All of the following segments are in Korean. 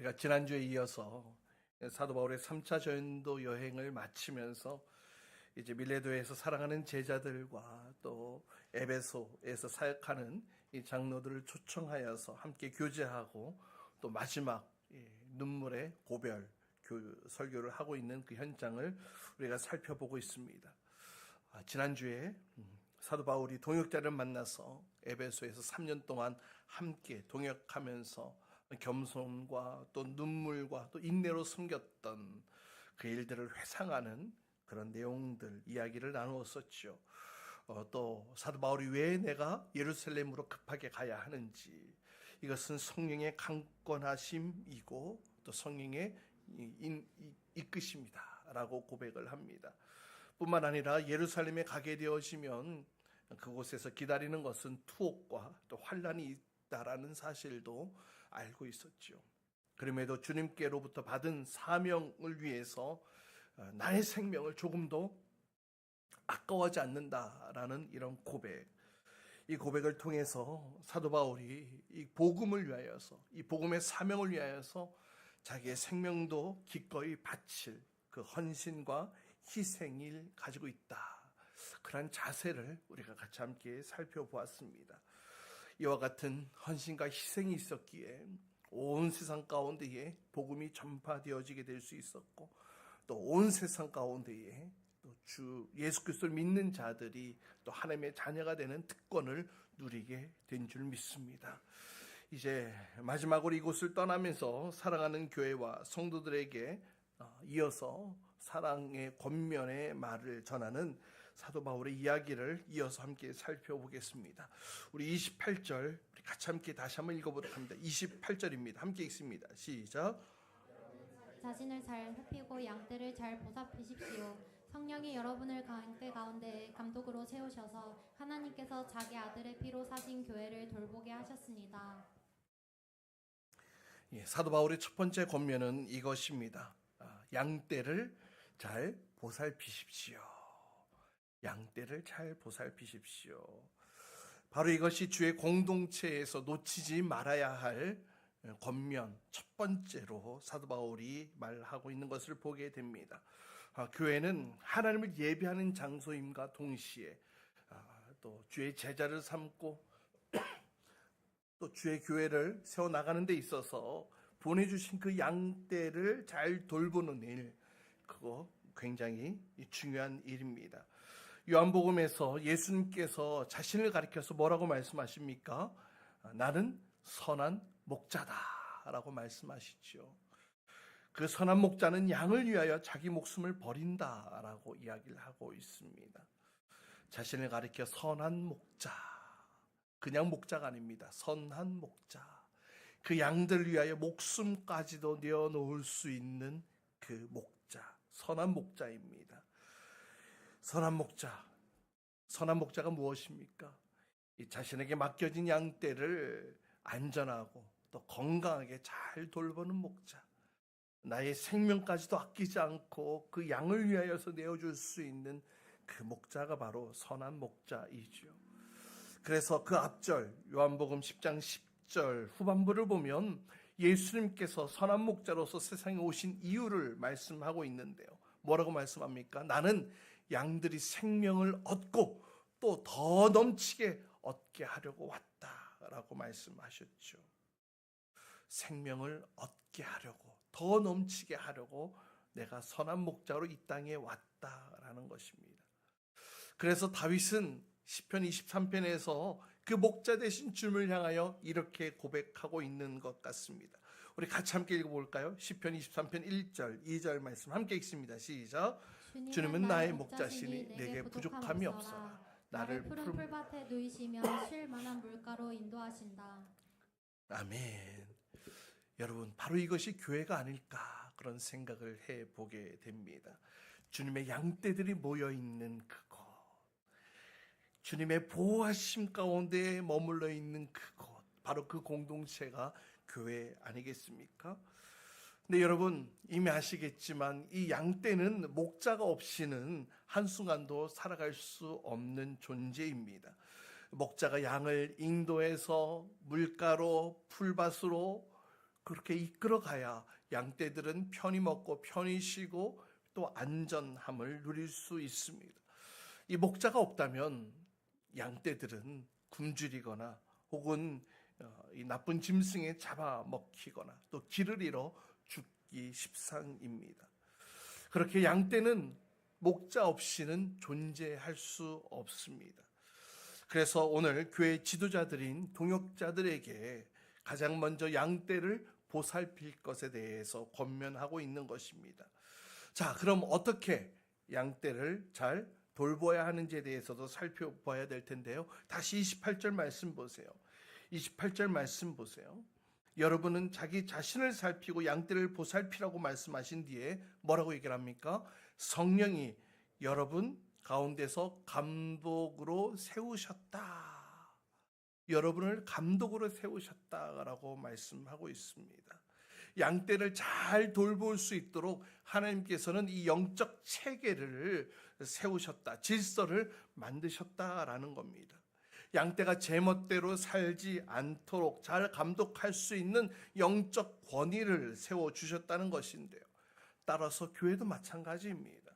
우리가 지난주에 이어서 사도 바울의 3차 전도 여행을 마치면서 이제 밀레도에서 사랑하는 제자들과 또 에베소에서 사역하는 이 장로들을 초청하여서 함께 교제하고 또 마지막 눈물의 고별 설교를 하고 있는 그 현장을 우리가 살펴보고 있습니다. 지난주에 사도 바울이 동역자를 만나서 에베소에서 3년 동안 함께 동역하면서 겸손과 또 눈물과 또 인내로 섬겼던 그 일들을 회상하는 그런 내용들 이야기를 나누었었죠. 또 사도 바울이 왜 내가 예루살렘으로 급하게 가야 하는지, 이것은 성령의 강권하심이고 또 성령의 이끄심이다 라고 고백을 합니다. 뿐만 아니라 예루살렘에 가게 되어지면 그곳에서 기다리는 것은 투옥과 또 환난이 있다라는 사실도 알고 있었죠. 그럼에도 주님께로부터 받은 사명을 위해서 나의 생명을 조금도 아까워하지 않는다라는 이런 고백, 이 고백을 통해서 사도 바울이 이 복음을 위하여서, 이 복음의 사명을 위하여서 자기의 생명도 기꺼이 바칠 그 헌신과 희생을 가지고 있다, 그런 자세를 우리가 같이 함께 살펴보았습니다. 이와 같은 헌신과 희생이 있었기에 온 세상 가운데에 복음이 전파되어지게 될 수 있었고, 또 온 세상 가운데에 또 주 예수 그리스도를 믿는 자들이 또 하나님의 자녀가 되는 특권을 누리게 된 줄 믿습니다. 이제 마지막으로 이곳을 떠나면서 사랑하는 교회와 성도들에게 이어서 사랑의 권면의 말을 전하는 사도 바울의 이야기를 이어서 함께 살펴보겠습니다. 우리 28절 우리 같이 함께 다시 한번 읽어보도록 합니다. 28절입니다. 함께 읽습니다. 시작. 자신을 잘 살피고 양떼를 잘 보살피십시오. 성령이 여러분을 양떼 가운데 감독으로 세우셔서 하나님께서 자기 아들의 피로 사신 교회를 돌보게 하셨습니다. 사도 바울의 첫 번째 권면은 이것입니다. 양떼를 잘 보살피십시오. 양떼를 잘 보살피십시오. 바로 이것이 주의 공동체에서 놓치지 말아야 할 권면 첫 번째로 사도 바울이 말하고 있는 것을 보게 됩니다. 교회는 하나님을 예배하는 장소임과 동시에 또 주의 제자를 삼고 또 주의 교회를 세워나가는 데 있어서 보내주신 그 양떼를 잘 돌보는 일, 그거 굉장히 중요한 일입니다. 요한복음에서 예수님께서 자신을 가리켜서 뭐라고 말씀하십니까? 나는 선한 목자다라고 말씀하시죠. 그 선한 목자는 양을 위하여 자기 목숨을 버린다라고 이야기를 하고 있습니다. 자신을 가리켜 선한 목자, 그냥 목자가 아닙니다. 선한 목자, 그 양들을 위하여 목숨까지도 내어놓을 수 있는 그 목자, 선한 목자입니다. 선한 목자가 무엇입니까? 이 자신에게 맡겨진 양떼를 안전하고 또 건강하게 잘 돌보는 목자, 나의 생명까지도 아끼지 않고 그 양을 위하여서 내어줄 수 있는 그 목자가 바로 선한 목자이죠. 그래서 그 앞절 요한복음 10장 10절 후반부를 보면 예수님께서 선한 목자로서 세상에 오신 이유를 말씀하고 있는데요. 뭐라고 말씀합니까? 나는 양들이 생명을 얻고 또 더 넘치게 얻게 하려고 왔다라고 말씀하셨죠. 생명을 얻게 하려고, 더 넘치게 하려고 내가 선한 목자로 이 땅에 왔다라는 것입니다. 그래서 다윗은 시편 23편에서 그 목자 되신 주님을 향하여 이렇게 고백하고 있는 것 같습니다. 우리 같이 함께 읽어볼까요? 시편 23편 1절, 2절 말씀 함께 읽습니다. 시작. 주님은 나의 목자시니 내게 부족함이 없어라. 나를 푸른 풀밭에 누이시며 쉴 만한 물가로 인도하신다. 아멘. 여러분, 바로 이것이 교회가 아닐까 그런 생각을 해보게 됩니다. 주님의 양떼들이 모여있는 그곳, 주님의 보호하심 가운데 머물러 있는 그곳, 바로 그 공동체가 교회 아니겠습니까? 근데 여러분 이미 아시겠지만 이 양떼는 목자가 없이는 한순간도 살아갈 수 없는 존재입니다. 목자가 양을 인도해서 물가로 풀밭으로 그렇게 이끌어가야 양떼들은 편히 먹고 편히 쉬고 또 안전함을 누릴 수 있습니다. 이 목자가 없다면 양떼들은 굶주리거나 혹은 이 나쁜 짐승에 잡아먹히거나 또 길을 잃어 죽기 십상입니다. 그렇게 양떼는 목자 없이는 존재할 수 없습니다. 그래서 오늘 교회 지도자들인 동역자들에게 가장 먼저 양떼를 보살필 것에 대해서 권면하고 있는 것입니다. 자, 그럼 어떻게 양떼를 잘 돌봐야 하는지에 대해서도 살펴봐야 될 텐데요. 다시 28절 말씀 보세요. 28절 말씀 보세요. 여러분은 자기 자신을 살피고 양떼를 보살피라고 말씀하신 뒤에 뭐라고 얘기를 합니까? 성령이 여러분 가운데서 감독으로 세우셨다. 여러분을 감독으로 세우셨다라고 말씀하고 있습니다. 양떼를 잘 돌볼 수 있도록 하나님께서는 이 영적 체계를 세우셨다. 질서를 만드셨다라는 겁니다. 양떼가 제멋대로 살지 않도록 잘 감독할 수 있는 영적 권위를 세워주셨다는 것인데요. 따라서 교회도 마찬가지입니다.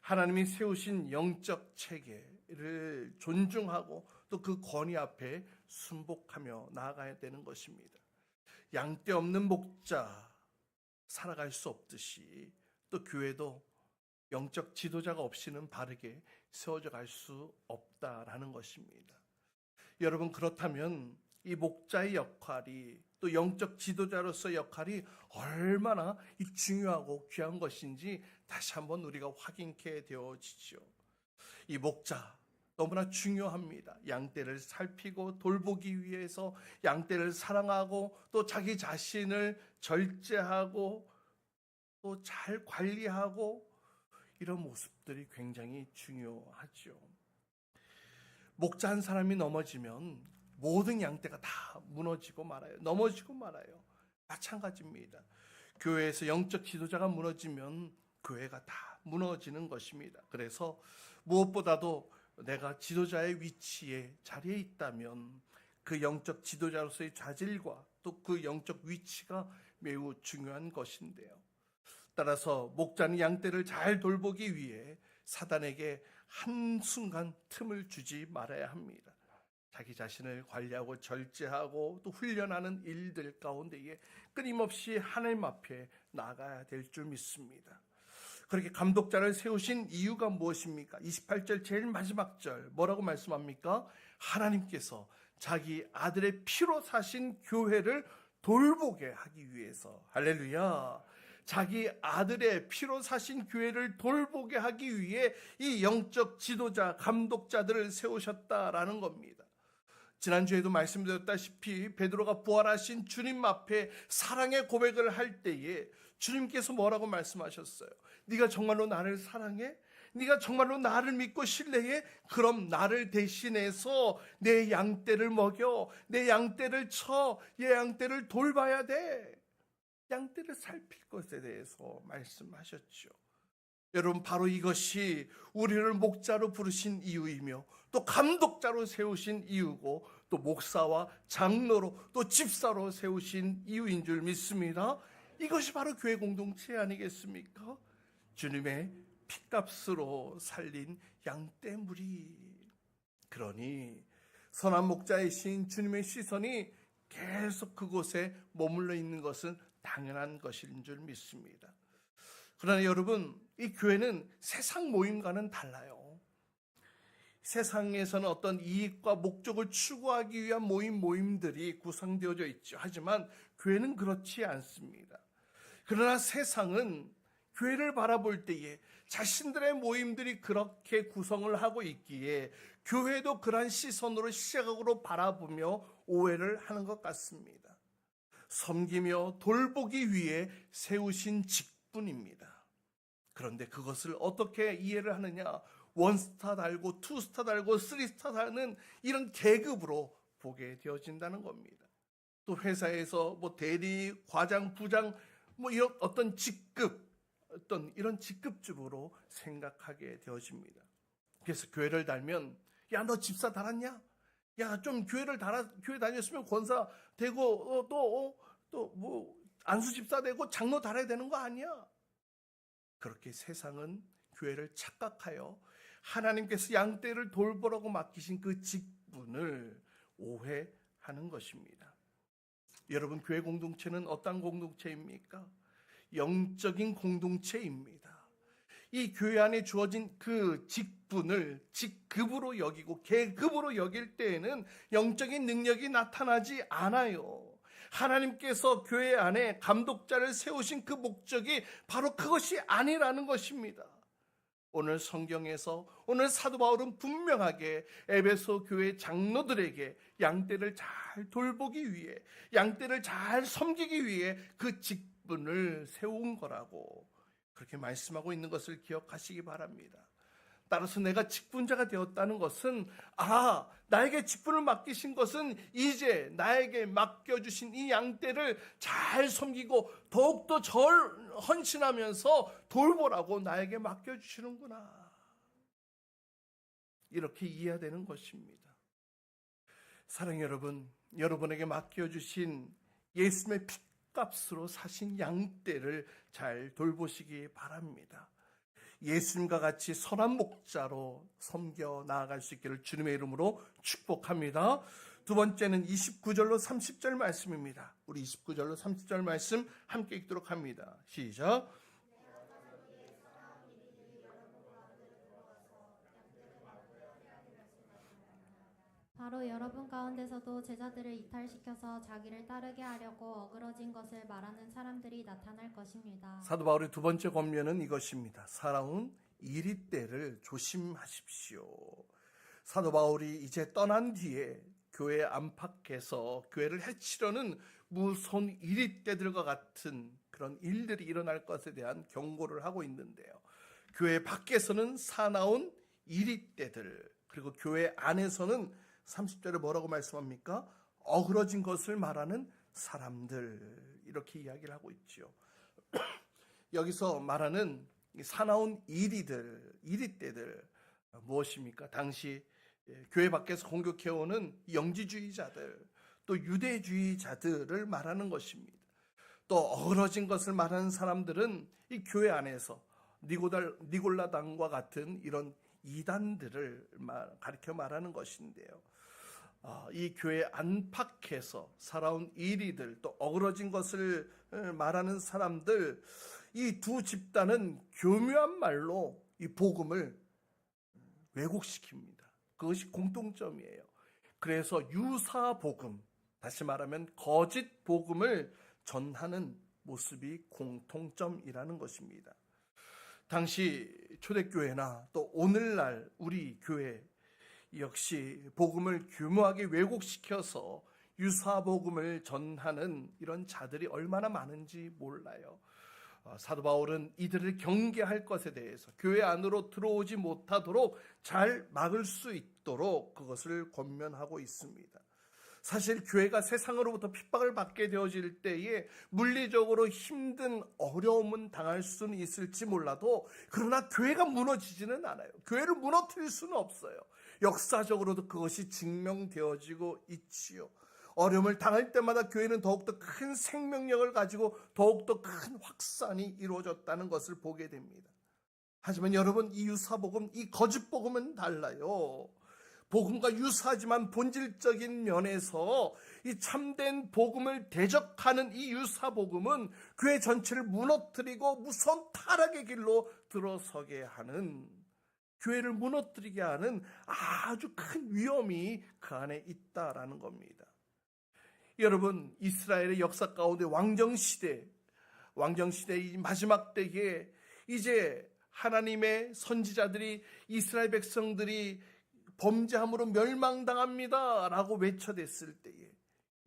하나님이 세우신 영적 체계를 존중하고 또 그 권위 앞에 순복하며 나아가야 되는 것입니다. 양떼 없는 목자 살아갈 수 없듯이 또 교회도 영적 지도자가 없이는 바르게 세워져 갈 수 없다라는 것입니다. 여러분, 그렇다면 이 목자의 역할이 또 영적 지도자로서의 역할이 얼마나 중요하고 귀한 것인지 다시 한번 우리가 확인케 되어지죠. 이 목자 너무나 중요합니다. 양떼를 살피고 돌보기 위해서 양떼를 사랑하고 또 자기 자신을 절제하고 또 잘 관리하고 이런 모습들이 굉장히 중요하죠. 목자 한 사람이 넘어지면 모든 양떼가 다 무너지고 말아요. 넘어지고 말아요. 마찬가지입니다. 교회에서 영적 지도자가 무너지면 교회가 다 무너지는 것입니다. 그래서 무엇보다도 내가 지도자의 위치에 자리에 있다면 그 영적 지도자로서의 자질과 또 그 영적 위치가 매우 중요한 것인데요. 따라서 목자는 양떼를 잘 돌보기 위해 사단에게 한순간 틈을 주지 말아야 합니다. 자기 자신을 관리하고 절제하고 또 훈련하는 일들 가운데에 끊임없이 하나님 앞에 나가야 될 줄 믿습니다. 그렇게 감독자를 세우신 이유가 무엇입니까? 28절 제일 마지막 절 뭐라고 말씀합니까? 하나님께서 자기 아들의 피로 사신 교회를 돌보게 하기 위해서. 할렐루야. 자기 아들의 피로 사신 교회를 돌보게 하기 위해 이 영적 지도자, 감독자들을 세우셨다라는 겁니다. 지난주에도 말씀드렸다시피 베드로가 부활하신 주님 앞에 사랑의 고백을 할 때에 주님께서 뭐라고 말씀하셨어요? 네가 정말로 나를 사랑해? 네가 정말로 나를 믿고 신뢰해? 그럼 나를 대신해서 내 양떼를 먹여, 내 양떼를 쳐, 내 양떼를 돌봐야 돼. 양떼를 살필 것에 대해서 말씀하셨죠. 여러분, 바로 이것이 우리를 목자로 부르신 이유이며 또 감독자로 세우신 이유고 또 목사와 장로로 또 집사로 세우신 이유인 줄 믿습니다. 이것이 바로 교회 공동체 아니겠습니까? 주님의 핏값으로 살린 양떼 무리. 그러니 선한 목자이신 주님의 시선이 계속 그곳에 머물러 있는 것은 당연한 것인 줄 믿습니다. 그러나 여러분, 이 교회는 세상 모임과는 달라요. 세상에서는 어떤 이익과 목적을 추구하기 위한 모임들이 구성되어져 있죠. 하지만 교회는 그렇지 않습니다. 그러나 세상은 교회를 바라볼 때에 자신들의 모임들이 그렇게 구성을 하고 있기에 교회도 그러한 시선으로 시각으로 바라보며 오해를 하는 것 같습니다. 섬기며 돌보기 위해 세우신 직분입니다. 그런데 그것을 어떻게 이해를 하느냐? 원스타 달고 투스타 달고 쓰리스타 달는 이런 계급으로 보게 되어진다는 겁니다. 또 회사에서 대리, 과장, 부장 이런 어떤 직급, 어떤 이런 직급주부로 생각하게 되어집니다. 그래서 교회를 달면 야, 너 집사 달았냐? 야, 좀 교회 다녔으면 권사 되고 또 안수집사 되고 장로 달아야 되는 거 아니야. 그렇게 세상은 교회를 착각하여 하나님께서 양떼를 돌보라고 맡기신 그 직분을 오해하는 것입니다. 여러분, 교회 공동체는 어떤 공동체입니까? 영적인 공동체입니다. 이 교회 안에 주어진 그 직분을 직급으로 여기고 계급으로 여길 때에는 영적인 능력이 나타나지 않아요. 하나님께서 교회 안에 감독자를 세우신 그 목적이 바로 그것이 아니라는 것입니다. 오늘 성경에서 오늘 사도 바울은 분명하게 에베소 교회 장로들에게 양떼를 잘 돌보기 위해, 양떼를 잘 섬기기 위해 그 직분을 세운 거라고 그렇게 말씀하고 있는 것을 기억하시기 바랍니다. 따라서 내가 직분자가 되었다는 것은, 나에게 직분을 맡기신 것은 이제 나에게 맡겨주신 이 양떼를 잘 섬기고 더욱더 헌신하면서 돌보라고 나에게 맡겨주시는구나, 이렇게 이해해야 되는 것입니다. 사랑하는 여러분, 여러분에게 맡겨주신 예수님의 핏값으로 사신 양떼를 잘 돌보시기 바랍니다. 예수님과 같이 선한 목자로 섬겨 나아갈 수 있기를 주님의 이름으로 축복합니다. 두 번째는 29절로 30절 말씀입니다. 우리 29절로 30절 말씀 함께 읽도록 합니다. 시작. 바로 여러분 가운데서도 제자들을 이탈시켜서 자기를 따르게 하려고 어그러진 것을 말하는 사람들이 나타날 것입니다. 사도 바울의 두 번째 권면은 이것입니다. 살아온 이리때를 조심하십시오. 사도 바울이 이제 떠난 뒤에 교회 안팎에서 교회를 해치려는 무서운 이리때들과 같은 그런 일들이 일어날 것에 대한 경고를 하고 있는데요. 교회 밖에서는 사나운 이리때들, 그리고 교회 안에서는 30절에 뭐라고 말씀합니까? 어그러진 것을 말하는 사람들, 이렇게 이야기를 하고 있죠. 여기서 말하는 사나운 이리때들 무엇입니까? 당시 교회 밖에서 공격해오는 영지주의자들, 또 유대주의자들을 말하는 것입니다. 또 어그러진 것을 말하는 사람들은 이 교회 안에서 니골라당과 같은 이런 이단들을 가리켜 말하는 것인데요. 이 교회 안팎에서 살아온 이리들, 또 어그러진 것을 말하는 사람들, 이 두 집단은 교묘한 말로 이 복음을 왜곡시킵니다. 그것이 공통점이에요. 그래서 유사 복음, 다시 말하면 거짓 복음을 전하는 모습이 공통점이라는 것입니다. 당시 초대교회나 또 오늘날 우리 교회 역시 복음을 교묘하게 왜곡시켜서 유사 복음을 전하는 이런 자들이 얼마나 많은지 몰라요. 사도 바울은 이들을 경계할 것에 대해서 교회 안으로 들어오지 못하도록 잘 막을 수 있도록 그것을 권면하고 있습니다. 사실 교회가 세상으로부터 핍박을 받게 되어질 때에 물리적으로 힘든 어려움은 당할 수는 있을지 몰라도, 그러나 교회가 무너지지는 않아요. 교회를 무너뜨릴 수는 없어요. 역사적으로도 그것이 증명되어지고 있지요. 어려움을 당할 때마다 교회는 더욱더 큰 생명력을 가지고 더욱더 큰 확산이 이루어졌다는 것을 보게 됩니다. 하지만 여러분, 이 유사복음, 이 거짓복음은 달라요. 복음과 유사하지만 본질적인 면에서 이 참된 복음을 대적하는 이 유사복음은 교회 전체를 무너뜨리고 무서운 타락의 길로 들어서게 하는, 교회를 무너뜨리게 하는 아주 큰 위험이 그 안에 있다라는 겁니다. 여러분, 이스라엘의 역사 가운데 왕정시대의 마지막 때에 이제 하나님의 선지자들이 이스라엘 백성들이 범죄함으로 멸망당합니다 라고 외쳐댔을 때에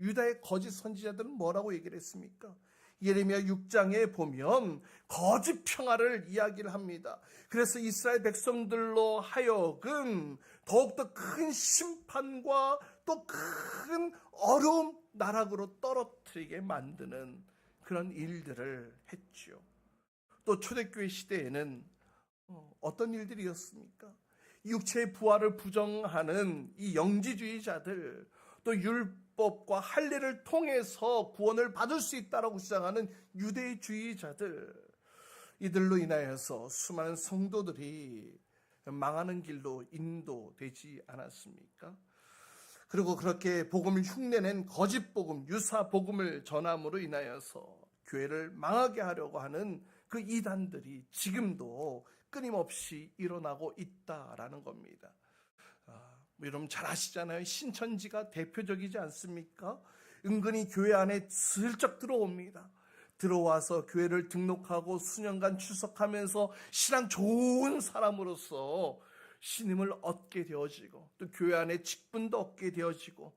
유다의 거짓 선지자들은 뭐라고 얘기를 했습니까? 예레미야 6장에 보면 거짓 평화를 이야기를 합니다. 그래서 이스라엘 백성들로 하여금 더욱더 큰 심판과 또 큰 어려움, 나락으로 떨어뜨리게 만드는 그런 일들을 했죠. 또 초대교회 시대에는 어떤 일들이었습니까? 육체의 부활을 부정하는 이 영지주의자들, 또 율법과 할례를 통해서 구원을 받을 수 있다라고 주장하는 유대주의자들, 이들로 인하여서 수많은 성도들이 망하는 길로 인도되지 않았습니까? 그리고 그렇게 복음을 흉내낸 거짓 복음, 유사 복음을 전함으로 인하여서 교회를 망하게 하려고 하는 그 이단들이 지금도 끊임없이 일어나고 있다라는 겁니다. 여러분 잘 아시잖아요. 신천지가 대표적이지 않습니까? 은근히 교회 안에 슬쩍 들어옵니다. 들어와서 교회를 등록하고 수년간 출석하면서 신앙 좋은 사람으로서 신임을 얻게 되어지고 또 교회 안에 직분도 얻게 되어지고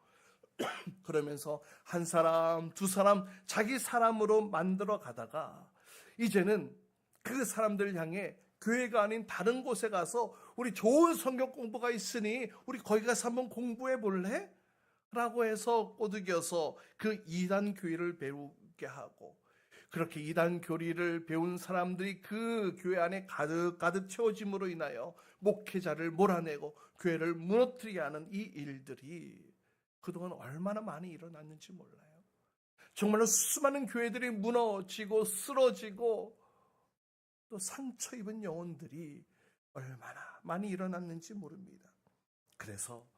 그러면서 한 사람, 두 사람 자기 사람으로 만들어 가다가 이제는 그 사람들 향해 교회가 아닌 다른 곳에 가서 우리 좋은 성경 공부가 있으니 우리 거기 가서 한번 공부해 볼래? 라고 해서 꼬드겨서 그 이단 교리를 배우게 하고 그렇게 이단 교리를 배운 사람들이 그 교회 안에 가득 채워짐으로 인하여 목회자를 몰아내고 교회를 무너뜨리게 하는 이 일들이 그동안 얼마나 많이 일어났는지 몰라요. 정말로 수많은 교회들이 무너지고 쓰러지고 또 상처 입은 영혼들이 얼마나 많이 일어났는지 모릅니다. 그래서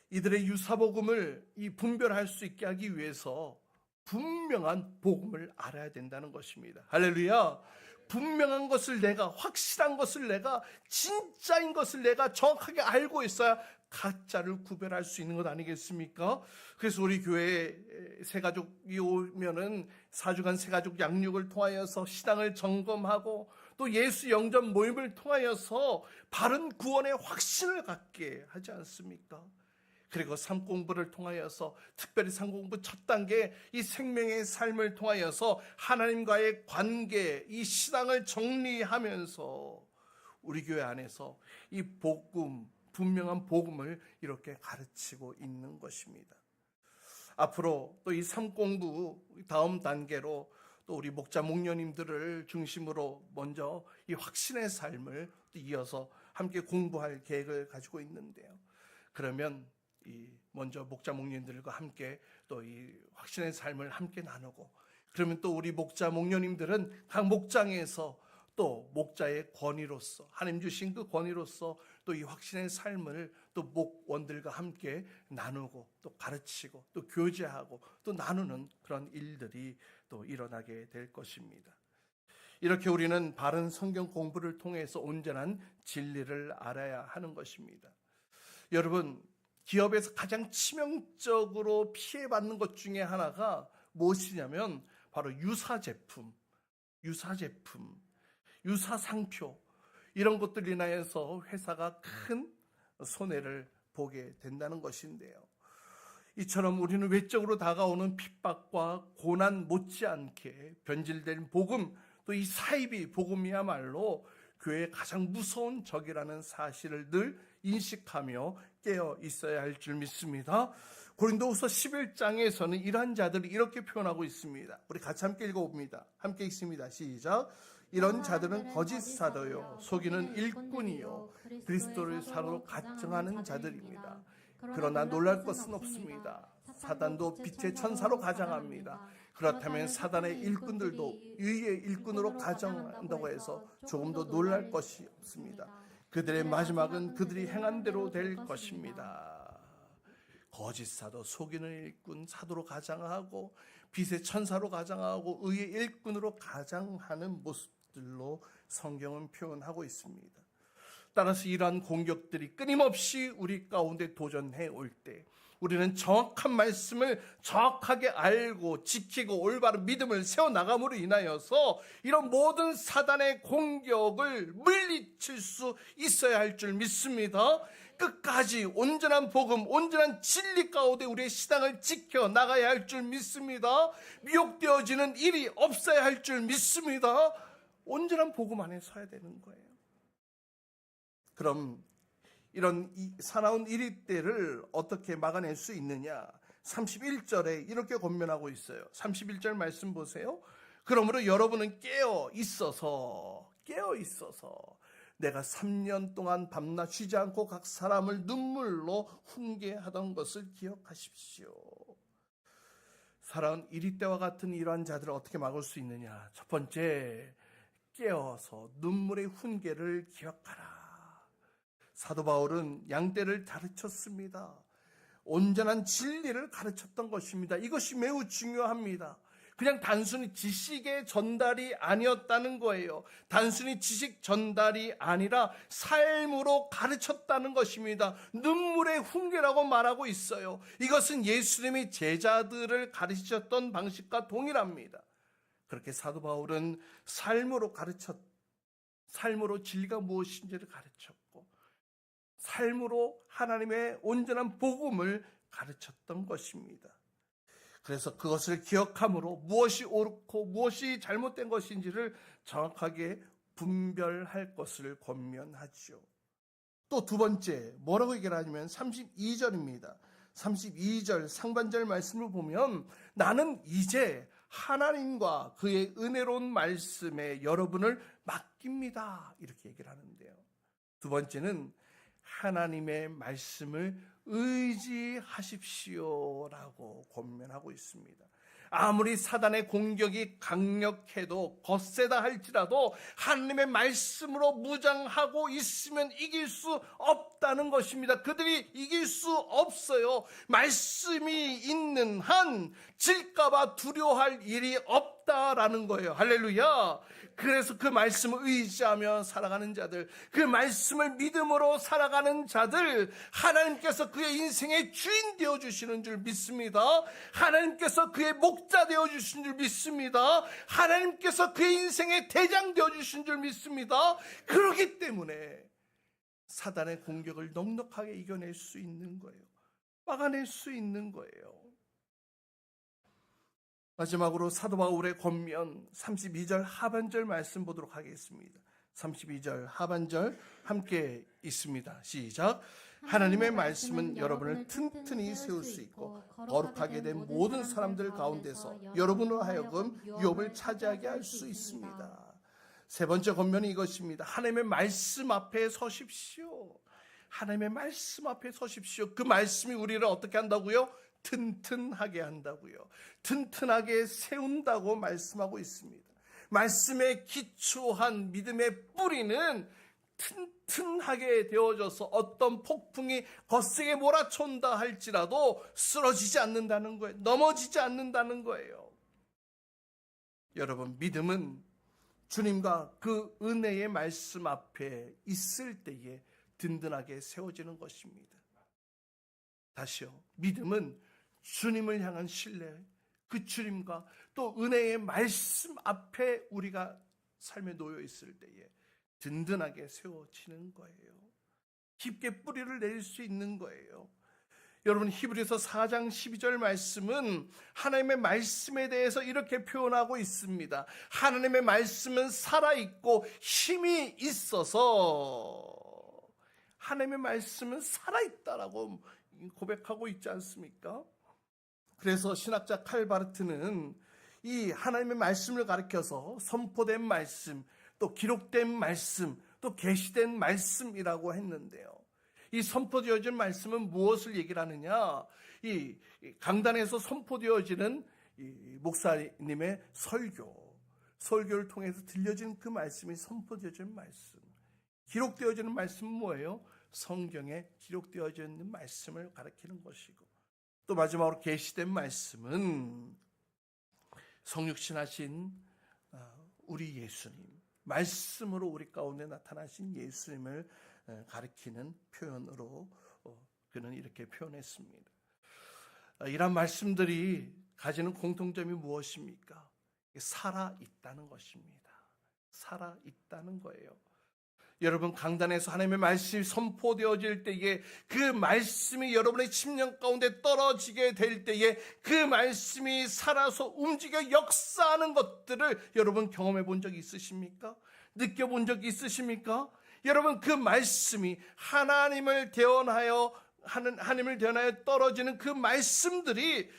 이들의 유사복음을 분별할 수 있게 하기 위해서 분명한 복음을 알아야 된다는 것입니다. 할렐루야. 분명한 것을 내가, 확실한 것을 내가, 진짜인 것을 내가 정확하게 알고 있어야 가짜를 구별할 수 있는 것 아니겠습니까? 그래서 우리 교회 새가족이 오면은 4주간 새가족 양육을 통하여서 신앙을 점검하고 또 예수 영접 모임을 통하여서 바른 구원의 확신을 갖게 하지 않습니까? 그리고 삶 공부를 통하여서 특별히 삶 공부 첫 단계 이 생명의 삶을 통하여서 하나님과의 관계, 이 신앙을 정리하면서 우리 교회 안에서 이 복음, 분명한 복음을 이렇게 가르치고 있는 것입니다. 앞으로 또 이 삶 공부 다음 단계로 또 우리 목자 목녀님들을 중심으로 먼저 이 확신의 삶을 이어서 함께 공부할 계획을 가지고 있는데요. 그러면 먼저 목자 목녀님들과 함께 또 이 확신의 삶을 함께 나누고 그러면 또 우리 목자 목녀님들은 각 목장에서 또 목자의 권위로서 하나님 주신 그 권위로서 또 이 확신의 삶을 또 목원들과 함께 나누고 또 가르치고 또 교제하고 또 나누는 그런 일들이 또 일어나게 될 것입니다. 이렇게 우리는 바른 성경 공부를 통해서 온전한 진리를 알아야 하는 것입니다. 여러분, 기업에서 가장 치명적으로 피해받는 것 중에 하나가 무엇이냐면 바로 유사제품, 유사상표 이런 것들 인하여서 회사가 큰 손해를 보게 된다는 것인데요. 이처럼 우리는 외적으로 다가오는 핍박과 고난 못지않게 변질된 복음, 또 이 사이비 복음이야말로 교회의 가장 무서운 적이라는 사실을 늘 인식하며 깨어 있어야 할 줄 믿습니다. 고린도후서 11장에서는 이러한 자들이 이렇게 표현하고 있습니다. 우리 같이 함께 읽어봅니다. 함께 읽습니다. 시작. 이런 자들은 거짓 사도요 속이는 일꾼이요 그리스도를 사도로 가정하는 자들입니다. 그러나 놀랄 것은 없습니다. 사단도 빛의 천사로 가장합니다. 그렇다면 사단의 일꾼들도 의의 일꾼으로 가정한다고 해서 조금도 놀랄 것이 없습니다. 그들의 마지막은 그들이 행한 대로 될 것입니다. 거짓 사도, 속이는 일꾼, 사도로 가장하고 빛의 천사로 가장하고 의의 일꾼으로 가장하는 모습들로 성경은 표현하고 있습니다. 따라서 이러한 공격들이 끊임없이 우리 가운데 도전해 올 때 우리는 정확한 말씀을 정확하게 알고 지키고 올바른 믿음을 세워나감으로 인하여서 이런 모든 사단의 공격을 물리칠 수 있어야 할 줄 믿습니다. 끝까지 온전한 복음, 온전한 진리 가운데 우리의 신앙을 지켜나가야 할 줄 믿습니다. 미혹되어지는 일이 없어야 할 줄 믿습니다. 온전한 복음 안에 서야 되는 거예요. 그럼 이런 사나운 이리때를 어떻게 막아낼 수 있느냐? 31절에 이렇게 권면하고 있어요. 31절 말씀 보세요. 그러므로 여러분은 깨어 있어서 내가 3년 동안 밤낮 쉬지 않고 각 사람을 눈물로 훈계하던 것을 기억하십시오. 살아온 이리 때와 같은 이러한 자들을 어떻게 막을 수 있느냐? 첫 번째, 깨어서 눈물의 훈계를 기억하라. 사도 바울은 양떼를 가르쳤습니다. 온전한 진리를 가르쳤던 것입니다. 이것이 매우 중요합니다. 그냥 단순히 지식의 전달이 아니었다는 거예요. 단순히 지식 전달이 아니라 삶으로 가르쳤다는 것입니다. 눈물의 훈계라고 말하고 있어요. 이것은 예수님이 제자들을 가르치셨던 방식과 동일합니다. 그렇게 사도 바울은 삶으로 진리가 무엇인지를 가르쳤고, 삶으로 하나님의 온전한 복음을 가르쳤던 것입니다. 그래서 그것을 기억함으로 무엇이 옳고 무엇이 잘못된 것인지를 정확하게 분별할 것을 권면하지요. 또 두 번째, 뭐라고 얘기하냐면 32절입니다. 32절 상반절 말씀을 보면 나는 이제 하나님과 그의 은혜로운 말씀에 여러분을 맡깁니다. 이렇게 얘기를 하는데요. 두 번째는 하나님의 말씀을 의지하십시오라고 권면하고 있습니다. 아무리 사단의 공격이 강력해도 거세다 할지라도 하나님의 말씀으로 무장하고 있으면 이길 수 없다는 것입니다. 그들이 이길 수 없어요. 말씀이 있는 한 질까봐 두려워할 일이 없다라는 거예요. 할렐루야. 그래서 그 말씀을 의지하며 살아가는 자들, 그 말씀을 믿음으로 살아가는 자들, 하나님께서 그의 인생의 주인 되어주시는 줄 믿습니다. 하나님께서 그의 목자 되어주신 줄 믿습니다. 하나님께서 그의 인생의 대장 되어주신 줄 믿습니다. 그렇기 때문에 사단의 공격을 넉넉하게 이겨낼 수 있는 거예요. 막아낼 수 있는 거예요. 마지막으로 사도 바울의 권면 32절 하반절 말씀 보도록 하겠습니다. 32절 하반절 함께 있습니다. 시작. 하나님의 말씀은 여러분을 튼튼히 세울 수 있고 거룩하게 된 모든 사람들 가운데서 여러분으로 하여금 유업을 차지하게 할 수 있습니다. 세 번째 권면이 이것입니다. 하나님의 말씀 앞에 서십시오. 하나님의 말씀 앞에 서십시오. 그 말씀이 우리를 어떻게 한다고요? 튼튼하게 한다고요. 튼튼하게 세운다고 말씀하고 있습니다. 말씀에 기초한 믿음의 뿌리는 튼튼하게 되어져서 어떤 폭풍이 거세게 몰아쳐온다 할지라도 쓰러지지 않는다는 거예요. 넘어지지 않는다는 거예요. 여러분, 믿음은 주님과 그 은혜의 말씀 앞에 있을 때에 든든하게 세워지는 것입니다. 다시요. 믿음은 주님을 향한 신뢰, 그 주님과 또 은혜의 말씀 앞에 우리가 삶에 놓여 있을 때에 든든하게 세워지는 거예요. 깊게 뿌리를 내릴 수 있는 거예요. 여러분, 히브리서 4장 12절 말씀은 하나님의 말씀에 대해서 이렇게 표현하고 있습니다. 하나님의 말씀은 살아있고 힘이 있어서 하나님의 말씀은 살아있다라고 고백하고 있지 않습니까? 그래서 신학자 칼바르트는 이 하나님의 말씀을 가리켜서 선포된 말씀, 또 기록된 말씀, 또 계시된 말씀이라고 했는데요. 이 선포되어진 말씀은 무엇을 얘기를 하느냐? 이 강단에서 선포되어지는 이 목사님의 설교를 통해서 들려진 그 말씀이 선포되어지는 말씀. 기록되어지는 말씀은 뭐예요? 성경에 기록되어져 있는 말씀을 가리키는 것이고, 또 마지막으로 계시된 말씀은 성육신하신 우리 예수님, 말씀으로 우리 가운데 나타나신 예수님을 가리키는 표현으로 그는 이렇게 표현했습니다. 이런 말씀들이 가지는 공통점이 무엇입니까? 살아있다는 것입니다. 살아있다는 거예요. 여러분, 강단에서 하나님의 말씀이 선포되어질 때에 그 말씀이 여러분의 심령 가운데 떨어지게 될 때에 그 말씀이 살아서 움직여 역사하는 것들을 여러분 경험해 본 적이 있으십니까? 느껴본 적이 있으십니까? 여러분, 그 말씀이 하나님을 대언하여 떨어지는 그 말씀들이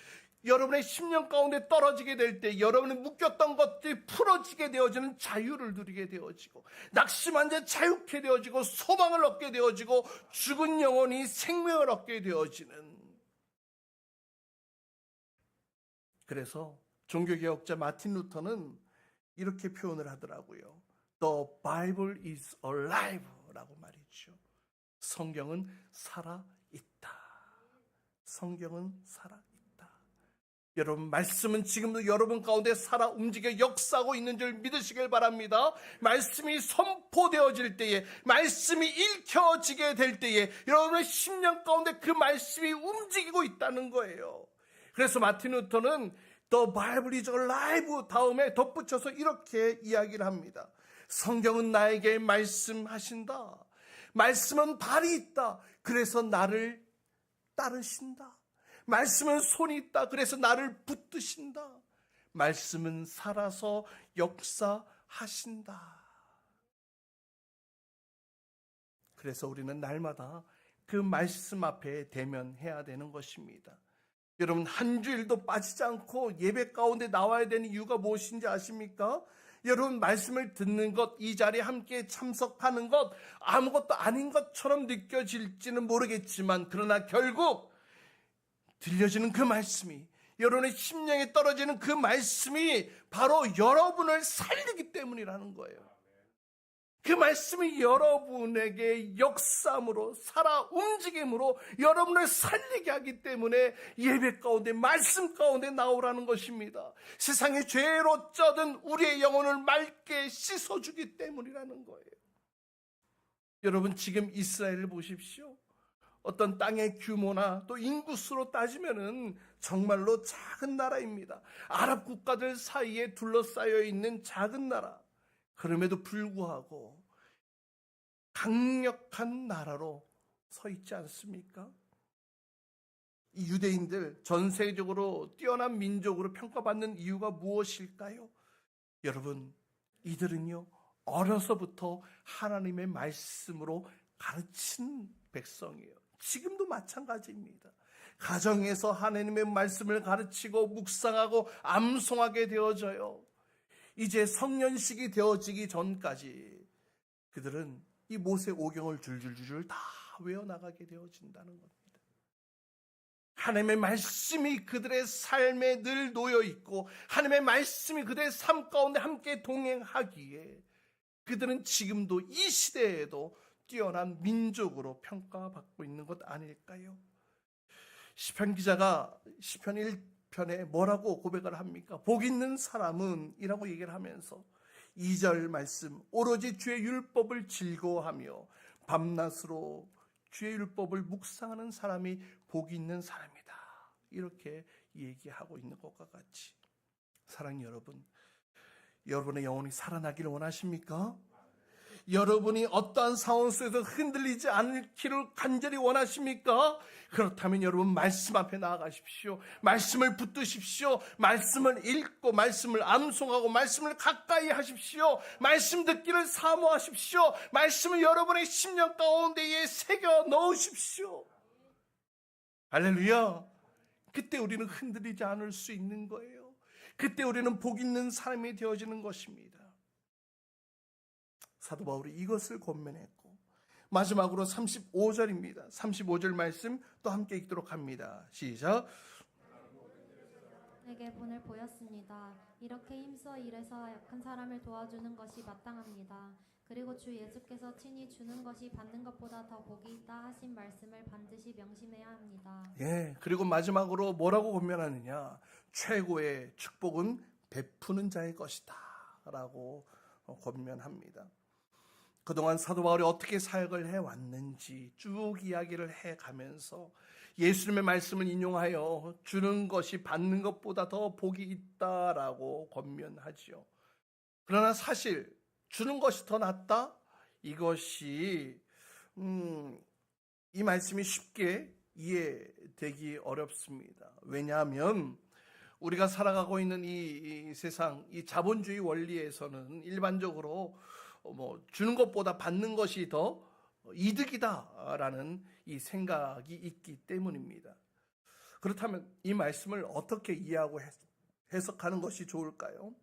여러분의 심령 가운데 떨어지게 될 때 여러분이 묶였던 것들이 풀어지게 되어지는 자유를 누리게 되어지고, 낙심한 자 자유케 되어지고, 소망을 얻게 되어지고, 죽은 영혼이 생명을 얻게 되어지는 그래서 종교개혁자 마틴 루터는 이렇게 표현을 하더라고요. The Bible is alive 라고 말이죠. 성경은 살아있다. 성경은 살아있다. 여러분, 말씀은 지금도 여러분 가운데 살아 움직여 역사하고 있는 줄 믿으시길 바랍니다. 말씀이 선포되어질 때에, 말씀이 읽혀지게 될 때에 여러분의 심령 가운데 그 말씀이 움직이고 있다는 거예요. 그래서 마틴 루터는 The Bible is alive 다음에 덧붙여서 이렇게 이야기를 합니다. 성경은 나에게 말씀하신다. 말씀은 발이 있다. 그래서 나를 따르신다. 말씀은 손이 있다. 그래서 나를 붙드신다. 말씀은 살아서 역사하신다. 그래서 우리는 날마다 그 말씀 앞에 대면해야 되는 것입니다. 여러분, 한 주일도 빠지지 않고 예배 가운데 나와야 되는 이유가 무엇인지 아십니까? 여러분, 말씀을 듣는 것, 이 자리에 함께 참석하는 것, 아무것도 아닌 것처럼 느껴질지는 모르겠지만, 그러나 결국 들려지는 그 말씀이, 여러분의 심령에 떨어지는 그 말씀이 바로 여러분을 살리기 때문이라는 거예요. 그 말씀이 여러분에게 역사함으로, 살아 움직임으로 여러분을 살리게 하기 때문에 예배 가운데, 말씀 가운데 나오라는 것입니다. 세상의 죄로 쩌든 우리의 영혼을 맑게 씻어주기 때문이라는 거예요. 여러분, 지금 이스라엘을 보십시오. 어떤 땅의 규모나 또 인구수로 따지면은 정말로 작은 나라입니다. 아랍 국가들 사이에 둘러싸여 있는 작은 나라. 그럼에도 불구하고 강력한 나라로 서 있지 않습니까? 이 유대인들, 전 세계적으로 뛰어난 민족으로 평가받는 이유가 무엇일까요? 여러분, 이들은요, 어려서부터 하나님의 말씀으로 가르친 백성이에요. 지금도 마찬가지입니다. 가정에서 하나님의 말씀을 가르치고 묵상하고 암송하게 되어져요. 이제 성년식이 되어지기 전까지 그들은 이 모세 오경을 줄줄줄 다 외워나가게 되어진다는 겁니다. 하나님의 말씀이 그들의 삶에 늘 놓여있고 하나님의 말씀이 그들의 삶 가운데 함께 동행하기에 그들은 지금도 이 시대에도 뛰어난 민족으로 평가받고 있는 것 아닐까요? 시편 기자가 시편 1편에 뭐라고 고백을 합니까? 복 있는 사람은 이라고 얘기를 하면서 2절 말씀, 오로지 주의 율법을 즐거워하며 밤낮으로 주의 율법을 묵상하는 사람이 복이 있는 사람이다. 이렇게 얘기하고 있는 것과 같이, 사랑하는 여러분, 여러분의 영혼이 살아나기를 원하십니까? 여러분이 어떠한 상황 속에서 흔들리지 않기를 간절히 원하십니까? 그렇다면 여러분, 말씀 앞에 나아가십시오. 말씀을 붙드십시오. 말씀을 읽고 말씀을 암송하고 말씀을 가까이 하십시오. 말씀 듣기를 사모하십시오. 말씀을 여러분의 심령 가운데에 새겨 넣으십시오. 할렐루야. 그때 우리는 흔들리지 않을 수 있는 거예요. 그때 우리는 복 있는 사람이 되어지는 것입니다. 사도 바울이 이것을 권면했고, 마지막으로 35절입니다. 35절 말씀 또 함께 읽도록 합니다. 시작. 내게 본을 보였습니다. 이렇게 힘써 일해서 약한 사람을 도와주는 것이 마땅합니다. 그리고 주 예수께서 친히 주는 것이 받는 것보다 더 복이 있다 하신 말씀을 반드시 명심해야 합니다. 예, 그리고 마지막으로 뭐라고 권면하느냐? 최고의 축복은 베푸는 자의 것이다 라고 권면합니다. 그동안 사도 바울이 어떻게 사역을 해왔는지 쭉 이야기를 해가면서 예수님의 말씀을 인용하여 주는 것이 받는 것보다 더 복이 있다라고 권면하지요. 그러나 사실 주는 것이 더 낫다? 이것이 이 말씀이 쉽게 이해되기 어렵습니다. 왜냐하면 우리가 살아가고 있는 이 세상, 이 자본주의 원리에서는 일반적으로 주는 것보다 받는 것이 더 이득이다라는 이 생각이 있기 때문입니다. 그렇다면 이 말씀을 어떻게 이해하고 해석하는 것이 좋을까요?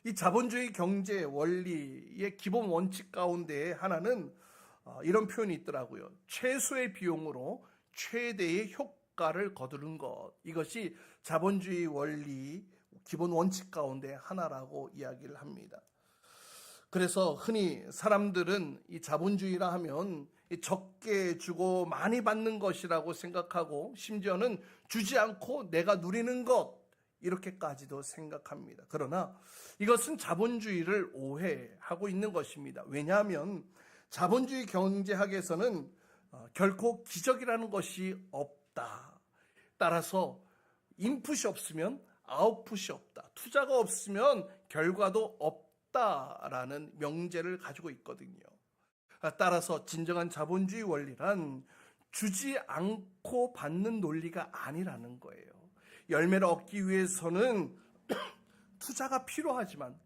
이 자본주의 경제 원리의 기본 원칙 가운데 하나는 이런 표현이 있더라고요. 최소의 비용으로 최대의 성과를 거두는 것, 이것이 자본주의 원리 기본 원칙 가운데 하나라고 이야기를 합니다. 그래서 흔히 사람들은 이 자본주의라 하면 적게 주고 많이 받는 것이라고 생각하고, 심지어는 주지 않고 내가 누리는 것, 이렇게까지도 생각합니다. 그러나 이것은 자본주의를 오해하고 있는 것입니다. 왜냐하면 자본주의 경제학에서는 결코 기적이라는 것이 없다. 따라서 인풋이 없으면 아웃풋이 없다. 투자가 없으면 결과도 없다라는 명제를 가지고 있거든요. 따라서 진정한 자본주의 원리란 주지 않고 받는 논리가 아니라는 거예요. 열매를 얻기 위해서는 투자가 필요하지만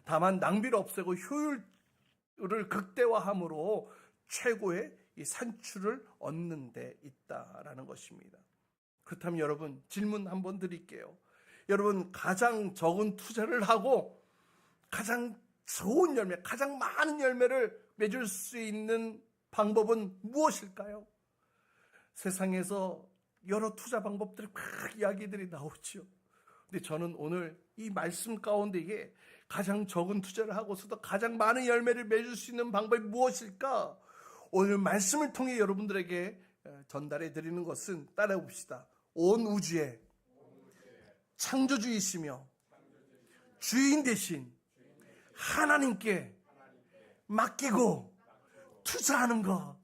다만 낭비를 없애고 효율을 극대화함으로 최고의 이 산출을 얻는 데 있다라는 것입니다. 그렇다면 여러분, 질문 한번 드릴게요. 여러분, 가장 적은 투자를 하고 가장 좋은 열매, 가장 많은 열매를 맺을 수 있는 방법은 무엇일까요? 세상에서 여러 투자 방법들이 막 이야기들이 나오죠. 근데 저는 오늘 이 말씀 가운데에 가장 적은 투자를 하고서도 가장 많은 열매를 맺을 수 있는 방법이 무엇일까? 오늘 말씀을 통해 여러분들에게 전달해 드리는 것은, 따라해 봅시다. 온 우주의 창조주이시며 주인 되신 하나님께 맡기고 투자하는 것.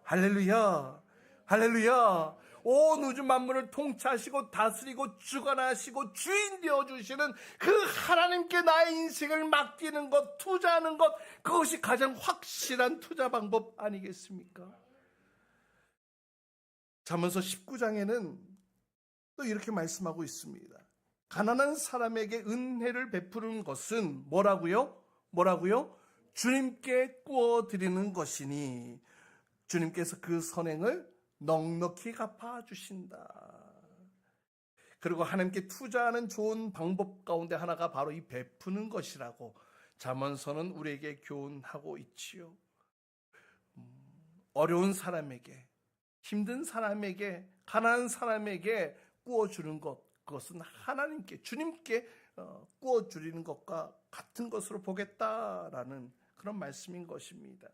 할렐루야, 할렐루야. 온 우주 만물을 통치하시고 다스리고 주관하시고 주인 되어주시는 그 하나님께 나의 인생을 맡기는 것, 투자하는 것, 그것이 가장 확실한 투자 방법 아니겠습니까? 잠언서 19장에는 또 이렇게 말씀하고 있습니다. 가난한 사람에게 은혜를 베푸는 것은 뭐라고요? 주님께 구워드리는 것이니 주님께서 그 선행을 넉넉히 갚아주신다. 그리고 하나님께 투자하는 좋은 방법 가운데 하나가 바로 이 베푸는 것이라고 잠언서는 우리에게 교훈하고 있지요. 어려운 사람에게, 힘든 사람에게, 가난한 사람에게 구워주는 것, 그것은 하나님께, 주님께 구워주리는 것과 같은 것으로 보겠다라는 그런 말씀인 것입니다.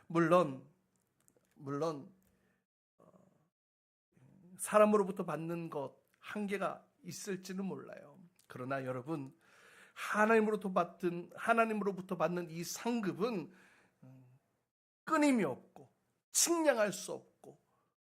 물론 사람으로부터 받는 것 한계가 있을지는 몰라요. 그러나 여러분, 하나님으로부터 받는 이 상급은 끊임이 없고 측량할 수 없고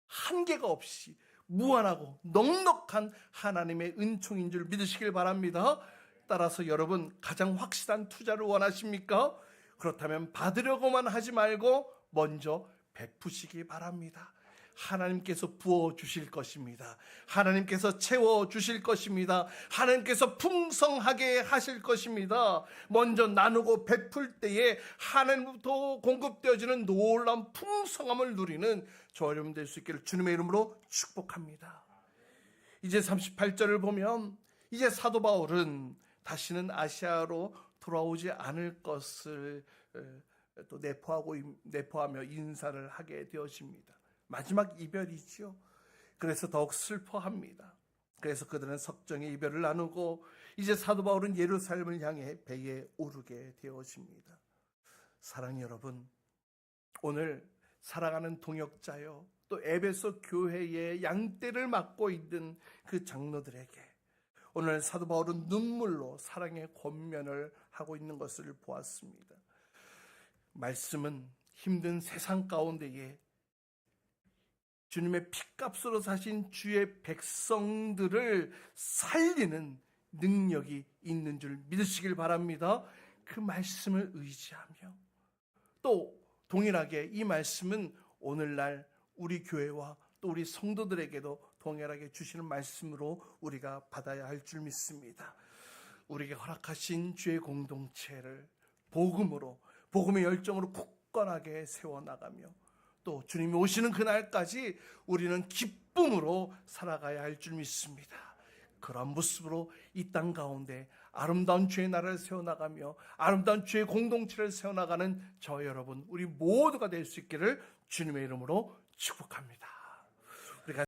한계가 없이 무한하고 넉넉한 하나님의 은총인 줄 믿으시길 바랍니다. 따라서 여러분, 가장 확실한 투자를 원하십니까? 그렇다면 받으려고만 하지 말고 먼저 베푸시기 바랍니다. 하나님께서 부어주실 것입니다. 하나님께서 채워주실 것입니다. 하나님께서 풍성하게 하실 것입니다. 먼저 나누고 베풀 때에 하나님부터 공급되어지는 놀라운 풍성함을 누리는 저와 여러분 될 수 있기를 주님의 이름으로 축복합니다. 이제 38절을 보면 이제 사도 바울은 다시는 아시아로 돌아오지 않을 것을 또 내포하며 인사를 하게 되어집니다. 마지막 이별이지요. 그래서 더욱 슬퍼합니다. 그래서 그들은 석정의 이별을 나누고 이제 사도 바울은 예루살렘을 향해 배에 오르게 되어집니다. 사랑하는 여러분, 오늘 사랑하는 동역자요, 또 에베소 교회의 양떼를 맡고 있는 그 장로들에게 오늘 사도 바울은 눈물로 사랑의 권면을 하고 있는 것을 보았습니다. 말씀은 힘든 세상 가운데에 주님의 피값으로 사신 주의 백성들을 살리는 능력이 있는 줄 믿으시길 바랍니다. 그 말씀을 의지하며 또 동일하게 이 말씀은 오늘날 우리 교회와 또 우리 성도들에게도 동일하게 주시는 말씀으로 우리가 받아야 할 줄 믿습니다. 우리에게 허락하신 주의 공동체를 복음의 열정으로 굳건하게 세워나가며 또 주님이 오시는 그날까지 우리는 기쁨으로 살아가야 할 줄 믿습니다. 그런 모습으로 이 땅 가운데 아름다운 주의 나라를 세워나가며 아름다운 주의 공동체를 세워나가는 저 여러분, 우리 모두가 될 수 있기를 주님의 이름으로 축복합니다.